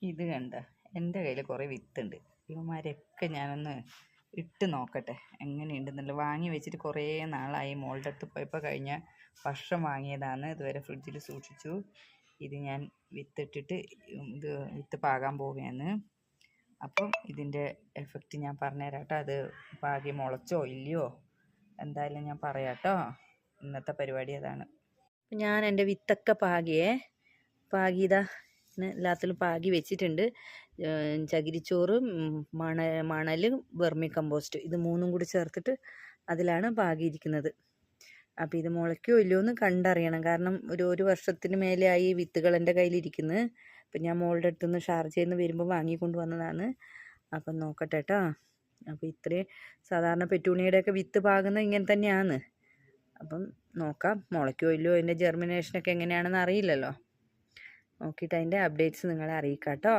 ഇത് കണ്ട എൻ്റെ കയ്യിൽ കുറേ വിത്തുണ്ട്. ഇവന്മാരൊക്കെ ഞാനൊന്ന് ഇട്ട് നോക്കട്ടെ എങ്ങനെയുണ്ടെന്നല്ല. വാങ്ങി വെച്ചിട്ട് കുറേ നാളായി. മോളുടെ അടുത്ത് പോയപ്പോൾ കഴിഞ്ഞ വർഷം വാങ്ങിയതാണ്. ഇതുവരെ ഫ്രിഡ്ജിൽ സൂക്ഷിച്ചു. ഇത് ഞാൻ വിത്തിട്ടിട്ട് ഇത് വിത്ത് പാകാൻ പോവുകയാണ്. അപ്പം ഇതിൻ്റെ എഫക്റ്റ് ഞാൻ പറഞ്ഞുതരാം കേട്ടോ. അത് പാകി മുളച്ചോ ഇല്ലയോ എന്തായാലും ഞാൻ പറയാം കേട്ടോ. ഇന്നത്തെ പരിപാടി അതാണ്. ഞാൻ എൻ്റെ വിത്തൊക്കെ പാകിയതാ എല്ലാത്തിലും പാകി വെച്ചിട്ടുണ്ട്. ചകിരിച്ചോറ്, മണൽ, വെർമി കമ്പോസ്റ്റ് ഇത് മൂന്നും കൂടി ചേർത്തിട്ട് അതിലാണ് പാകിയിരിക്കുന്നത്. അപ്പോൾ ഇത് മുളയ്ക്കോ ഇല്ലയോ എന്ന് കണ്ടറിയണം. കാരണം ഒരു വർഷത്തിന് മേലെയായി വിത്തുകൾ എൻ്റെ കയ്യിലിരിക്കുന്നത്. അപ്പം ഞാൻ മോളുടെ അടുത്തുനിന്ന് ഷാർജയിൽ നിന്ന് വരുമ്പോൾ വാങ്ങിക്കൊണ്ട് വന്നതാണ്. അപ്പം നോക്കട്ടെ കേട്ടോ. അപ്പോൾ ഇത്രയും സാധാരണ പെറ്റൂണിയുടെയൊക്കെ വിത്ത് പാകുന്നത് ഇങ്ങനെ തന്നെയാണ്. അപ്പം നോക്കാം മുളയ്ക്കോ ഇല്ലയോ, അതിൻ്റെ ജെർമിനേഷനൊക്കെ എങ്ങനെയാണെന്ന് അറിയില്ലല്ലോ. നോക്കിയിട്ട് അതിൻ്റെ അപ്ഡേറ്റ്സ് നിങ്ങളെ അറിയിക്കാം കേട്ടോ.